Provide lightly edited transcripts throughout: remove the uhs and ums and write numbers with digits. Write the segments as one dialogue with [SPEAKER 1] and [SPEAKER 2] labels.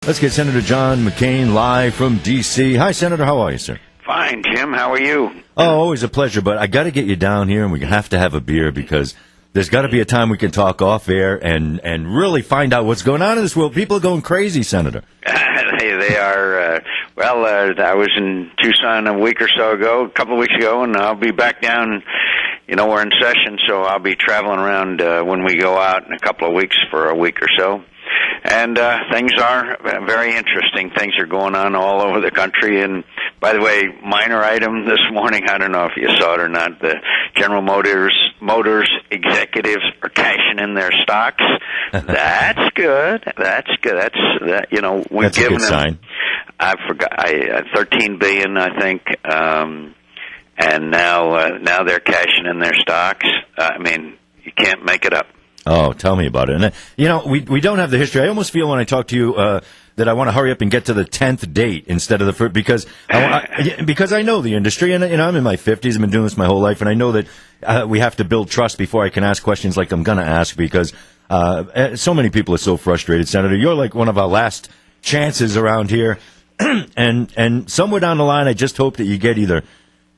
[SPEAKER 1] Let's get Senator John McCain live from D.C. Hi, Senator. How are you, sir?
[SPEAKER 2] Fine, Jim. How are you?
[SPEAKER 1] Oh, always a pleasure. But I got to get you down here, and we have to have a beer because there's got to be a time we can talk off air and really find out what's going on in this world. People are going crazy, Senator.
[SPEAKER 2] They are. I was in Tucson a couple of weeks ago, and I'll be back down. You know, we're in session, so I'll be traveling around when we go out in a couple of weeks for a week or so. And things are very interesting. Things are going on all over the country. And, by the way, minor item this morning, I don't know if you saw it or not, the General Motors executives are cashing in their stocks. That's good. That's good. We've given them,
[SPEAKER 1] sign.
[SPEAKER 2] I forgot, $13 billion, I think, and now they're cashing in their stocks. I mean, you can't make it up.
[SPEAKER 1] Oh, tell me about it. And, we don't have the history. I almost feel when I talk to you that I want to hurry up and get to the 10th date instead of the first, because I know the industry, and I'm in my 50s. I've been doing this my whole life, and I know that we have to build trust before I can ask questions like I'm going to ask, because so many people are so frustrated, Senator. You're like one of our last chances around here, and somewhere down the line, I just hope that you get either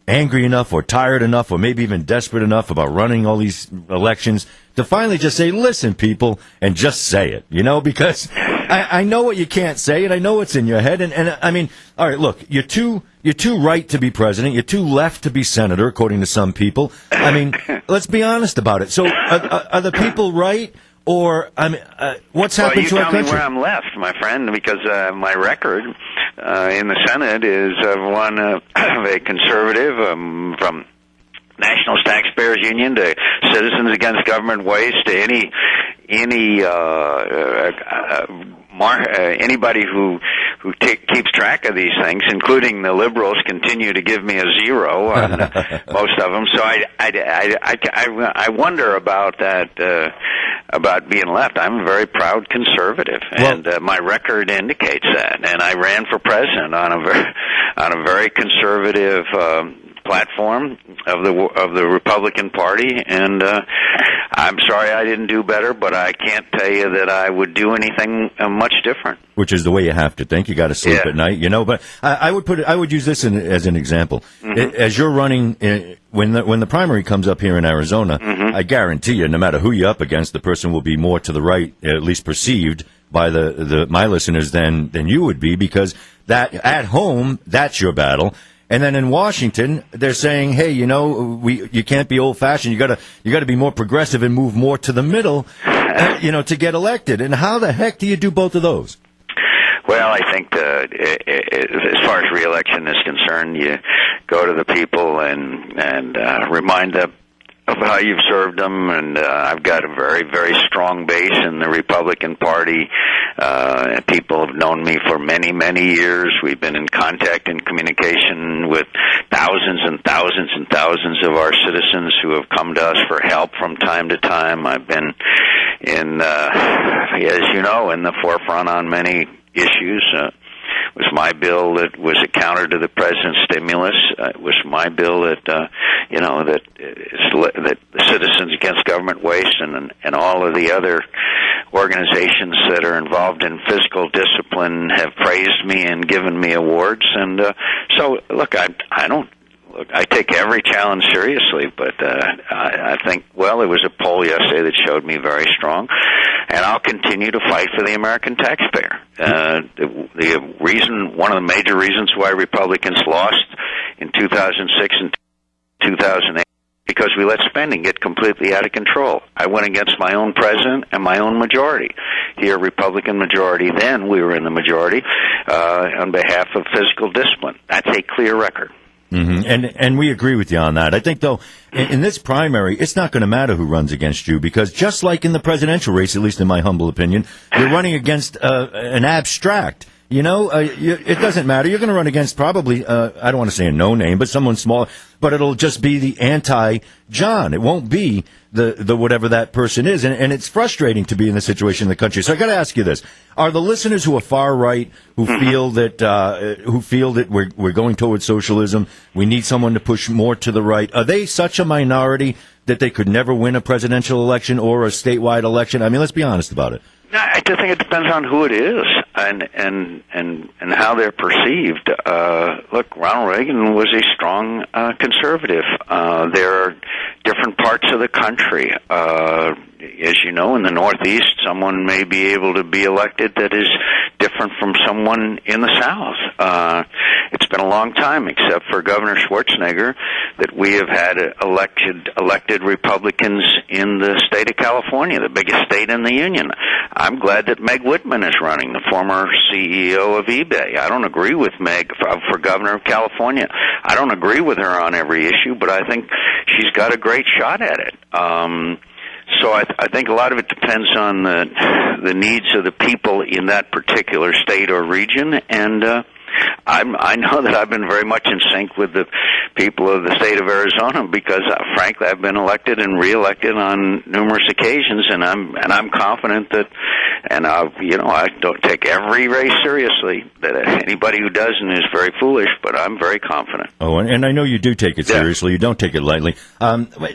[SPEAKER 1] angry enough or tired enough or maybe even desperate enough about running all these elections to finally just say, listen, people, and just say it, because I know what you can't say, and I know what's in your head. And I mean, all right, look, you're too right to be president. You're too left to be senator, according to some people. I mean, let's be honest about it. So are the people right? Or, what's happened to our country?
[SPEAKER 2] You tell me where I'm left, my friend, because my record in the Senate is one of a conservative from National Taxpayers Union to Citizens Against Government Waste to anybody who keeps track of these things, including the liberals, continue to give me a zero on most of them. So I wonder about that. About being left. I'm a very proud conservative, and my record indicates that. And I ran for president on a very conservative platform of the Republican Party, and I'm sorry I didn't do better, but I can't tell you that I would do anything much different.
[SPEAKER 1] Which is the way you have to think. You got to sleep at night, But I would use this as an example. Mm-hmm. As you're running, when the primary comes up here in Arizona, mm-hmm. I guarantee you, no matter who you're up against, the person will be more to the right, at least perceived by my listeners than you would be, because that at home, that's your battle. And then in Washington, they're saying, hey, you can't be old-fashioned. You got to be more progressive and move more to the middle, to get elected. And how the heck do you do both of those?
[SPEAKER 2] Well, I think as far as re-election is concerned, you go to the people and remind them of how you've served them, and I've got a very, very strong base in the Republican Party. People have known me for many, many years. We've been in contact and communication with thousands and thousands and thousands of our citizens who have come to us for help from time to time. I've been as you know, in the forefront on many issues. It was my bill that was a counter to the president's stimulus. It was my bill that that Citizens Against Government Waste and all of the other organizations that are involved in fiscal discipline have praised me and given me awards. And so, look, I take every challenge seriously, but I think, there was a poll yesterday that showed me very strong, and I'll continue to fight for the American taxpayer. One of the major reasons why Republicans lost in 2006 and 2008, because we let spending get completely out of control. I went against my own president and my own majority. Here, Republican majority, then we were in the majority, on behalf of fiscal discipline. That's a clear record.
[SPEAKER 1] Mm-hmm. And we agree with you on that. I think, though, in this primary, it's not going to matter who runs against you, because just like in the presidential race, at least in my humble opinion, you're running against an abstract. It doesn't matter. You're going to run against probably, I don't want to say a no-name, but someone small, but it'll just be the anti-John. It won't be the whatever that person is, and it's frustrating to be in the situation in the country. So I got to ask you this: are the listeners who are far right, who feel that we're going towards socialism, we need someone to push more to the right, are they such a minority that they could never win a presidential election or a statewide election? I mean, let's be honest about it.
[SPEAKER 2] I just think it depends on who it is and how they're perceived. Look, Ronald Reagan was a strong conservative. There are different parts of the country. As you know, in the Northeast, someone may be able to be elected that is different from someone in the South. It's been a long time, except for Governor Schwarzenegger, that we have had elected Republicans in the state of California, the biggest state in the union. I'm glad that Meg Whitman is running, the former CEO of eBay. I don't agree with Meg for governor of California. I don't agree with her on every issue, but I think she's got a great shot at it. So I think a lot of it depends on the needs of the people in that particular state or region, and I know that I've been very much in sync with the people of the state of Arizona because, frankly, I've been elected and reelected on numerous occasions, and I'm confident that, and I don't take every race seriously. That anybody who doesn't is very foolish, but I'm very confident.
[SPEAKER 1] Oh, and I know you do take it seriously. You don't take it lightly.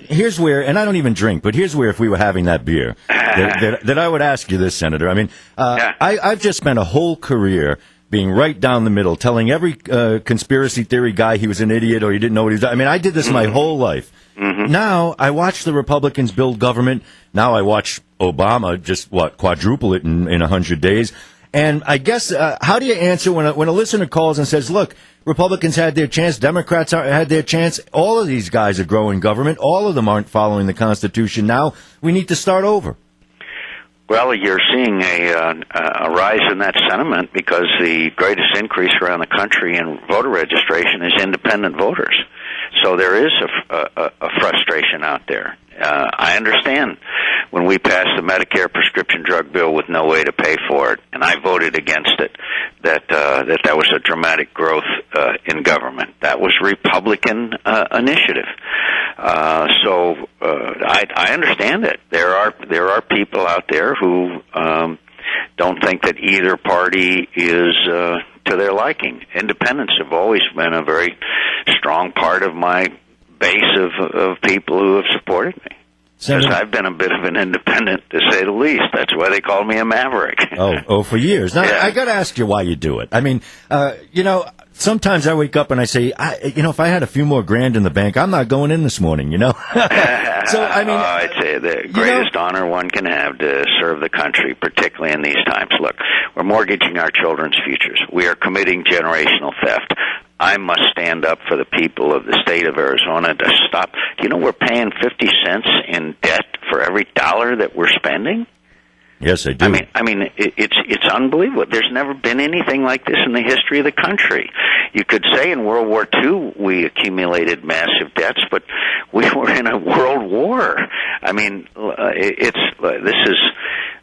[SPEAKER 1] Here's where, and I don't even drink, but here's where, if we were having that beer, that I would ask you this, Senator. I mean, I've just spent a whole career being right down the middle, telling every conspiracy theory guy he was an idiot or he didn't know what he was doing. I mean, I did this my whole life. Now I watch the Republicans build government. Now I watch Obama just, quadruple it in 100 days. And I guess, how do you answer when a listener calls and says, look, Republicans had their chance, Democrats had their chance, all of these guys are growing government, all of them aren't following the Constitution, now we need to start over?
[SPEAKER 2] Well, you're seeing a rise in that sentiment because the greatest increase around the country in voter registration is independent voters. So there is a frustration out there. I understand when we passed the Medicare prescription drug bill with no way to pay for it, and I voted against it, that was a dramatic growth in government. That was Republican initiative. So I understand it. There are people out there who don't think that either party is to their liking. Independents have always been a very strong part of my base of people who have supported me. Because I've been a bit of an independent, to say the least. That's why they call me a maverick.
[SPEAKER 1] Oh, for years. Now, I got to ask you why you do it. I mean, sometimes I wake up and I say, if I had a few more grand in the bank, I'm not going in this morning, So, I mean...
[SPEAKER 2] I'd say the greatest honor one can have to serve the country, particularly in these times. Look, we're mortgaging our children's futures. We are committing generational theft. I must stand up for the people of the state of Arizona to stop. Do you know we're paying 50 cents in debt for every dollar that we're spending?
[SPEAKER 1] Yes, I do.
[SPEAKER 2] I mean, it's unbelievable. There's never been anything like this in the history of the country. You could say in World War II we accumulated massive debts, but we were in a world war. I mean,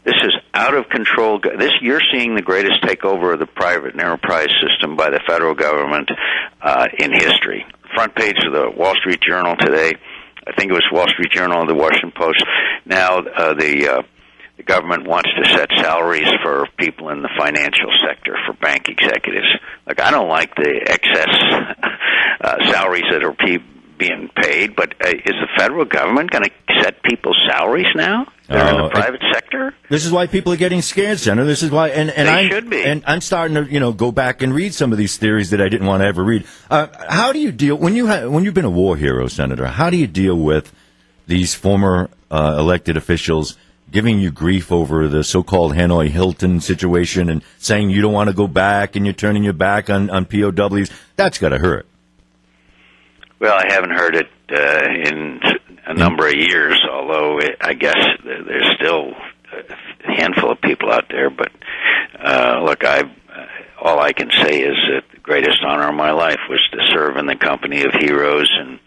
[SPEAKER 2] this is out of control. You're seeing the greatest takeover of the private enterprise system by the federal government in history. Front page of the Wall Street Journal today. I think it was Wall Street Journal or the Washington Post. Now the government wants to set salaries for people in the financial sector, for bank executives. Like, I don't like the excess salaries that are being paid, but is the federal government going to set people's salaries now? They're in the private sector.
[SPEAKER 1] This is why people are getting scared, Senator. This is why, and
[SPEAKER 2] they should be.
[SPEAKER 1] And I'm starting to, go back and read some of these theories that I didn't want to ever read. How do you deal when you've been a war hero, Senator? How do you deal with these former elected officials giving you grief over the so-called Hanoi Hilton situation and saying you don't want to go back and you're turning your back on POWs? That's got to hurt.
[SPEAKER 2] Well, I haven't heard it in a number of years, although I guess there's still a handful of people out there. But look, all I can say is that the greatest honor of my life was to serve in the company of heroes and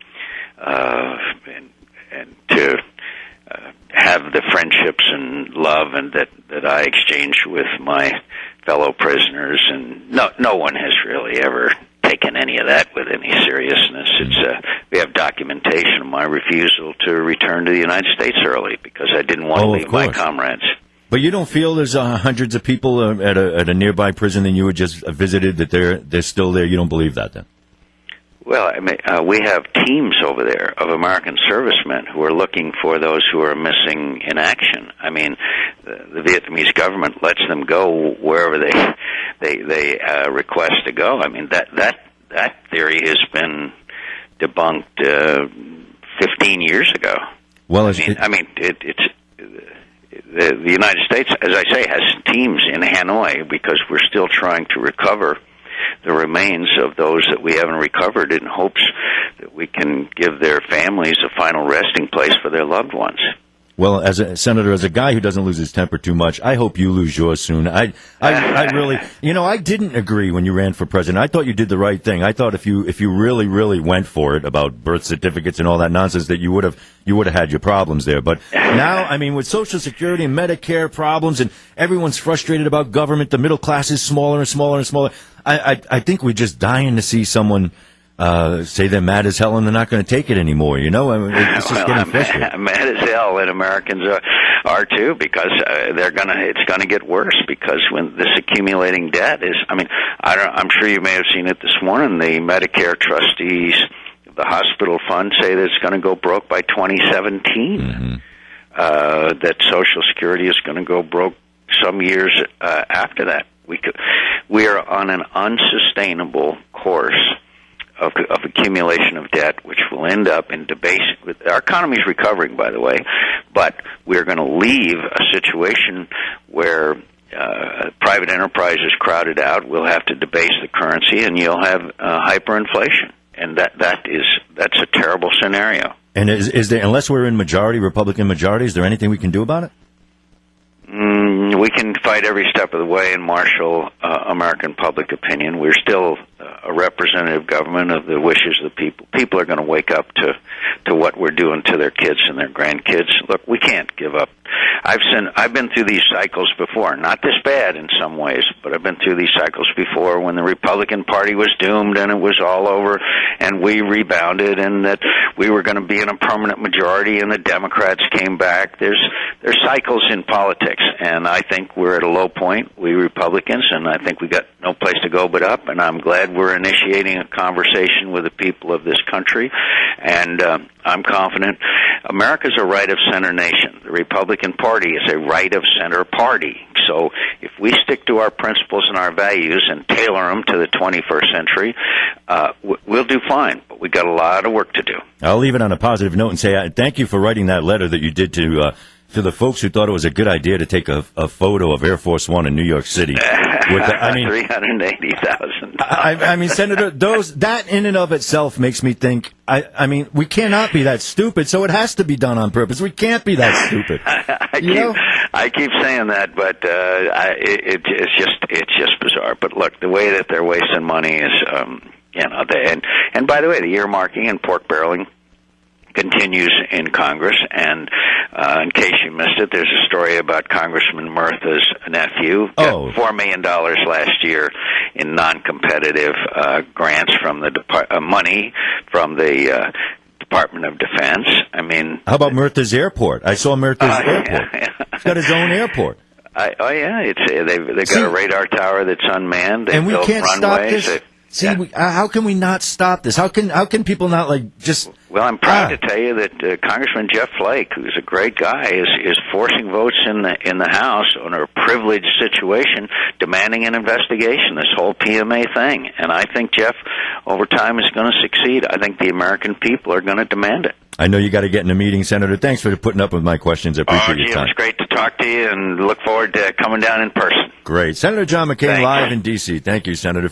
[SPEAKER 2] to have the friendships and love and that I exchanged with my fellow prisoners. And no one has really ever taken taken any of that with any seriousness. We have documentation of my refusal to return to the United States early because I didn't want to leave my comrades.
[SPEAKER 1] But you don't feel there's hundreds of people at a nearby prison that you had just visited that they're still there? You don't believe that, then?
[SPEAKER 2] Well, I mean, we have teams over there of American servicemen who are looking for those who are missing in action. I mean, the Vietnamese government lets them go wherever they request to go. I mean, that theory has been debunked 15 years ago.
[SPEAKER 1] Well,
[SPEAKER 2] it's the United States, as I say, has teams in Hanoi because we're still trying to recover the remains of those that we haven't recovered in hopes that we can give their families a final resting place for their loved ones.
[SPEAKER 1] Well, Senator, as a guy who doesn't lose his temper too much, I hope you lose yours soon. I really, I didn't agree when you ran for president. I thought you did the right thing. I thought if you really, really went for it about birth certificates and all that nonsense, that you would have had your problems there. But now, I mean, with Social Security and Medicare problems, and everyone's frustrated about government, the middle class is smaller and smaller and smaller. I think we're just dying to see someone say they're mad as hell and they're not going to take it anymore. I mean, it's just getting frustrating.
[SPEAKER 2] I'm mad as hell, and Americans are too, because it's gonna get worse, because when this accumulating debt is, I mean, I'm sure you may have seen it this morning. The Medicare trustees, the hospital fund, say that it's going to go broke by 2017. Mm-hmm. That Social Security is going to go broke some years after that. We are on an unsustainable course of accumulation of debt, which will end up in debasing. Our economy is recovering, by the way, but we're going to leave a situation where private enterprise is crowded out. We'll have to debase the currency, and you'll have hyperinflation, and that's a terrible scenario.
[SPEAKER 1] And is there, unless we're in Republican majority, is there anything we can do about it?
[SPEAKER 2] We can fight every step of the way and marshal American public opinion. We're still a representative government of the wishes of the people. People are going to wake up to what we're doing to their kids and their grandkids. Look, we can't give up. I've been through these cycles before. Not this bad in some ways, but I've been through these cycles before when the Republican Party was doomed and it was all over, and we rebounded, and that we were going to be in a permanent majority, and the Democrats came back. There's cycles in politics, and I think we're at a low point, we Republicans, and I think we got no place to go but up, and I'm glad we're initiating a conversation with the people of this country, and I'm confident. America's a right-of-center nation. The Republican Party is a right-of-center party. So if we stick to our principles and our values and tailor them to the 21st century, we'll do fine. But we've got a lot of work to do.
[SPEAKER 1] I'll leave it on a positive note and say thank you for writing that letter that you did to the folks who thought it was a good idea to take a photo of Air Force One in New York City. With
[SPEAKER 2] 380,000.
[SPEAKER 1] I mean, Senator, that in and of itself makes me think, I mean, we cannot be that stupid, so it has to be done on purpose. We can't be that stupid.
[SPEAKER 2] I keep saying that, but it's just bizarre. But look, the way that they're wasting money is, and by the way, the earmarking and pork barreling continues in Congress, and in case you missed it, there's a story about Congressman Murtha's nephew got $4 million last year in non-competitive grants from the money from the Department of Defense. I mean,
[SPEAKER 1] how about Murtha's airport? I saw Murtha's airport. He's got his own airport.
[SPEAKER 2] They've got a radar tower that's unmanned.
[SPEAKER 1] And we can't stop this. How can we not stop this? How can people not just?
[SPEAKER 2] Well, I'm proud to tell you that Congressman Jeff Flake, who's a great guy, is forcing votes in the House on a privileged situation, demanding an investigation. This whole PMA thing, and I think Jeff, over time, is going to succeed. I think the American people are going to demand it.
[SPEAKER 1] I know you got to get in a meeting, Senator. Thanks for putting up with my questions. I appreciate your time.
[SPEAKER 2] It was great to talk to you, and look forward to coming down in person.
[SPEAKER 1] Great, Senator John McCain, live in D.C. Thank you, Senator.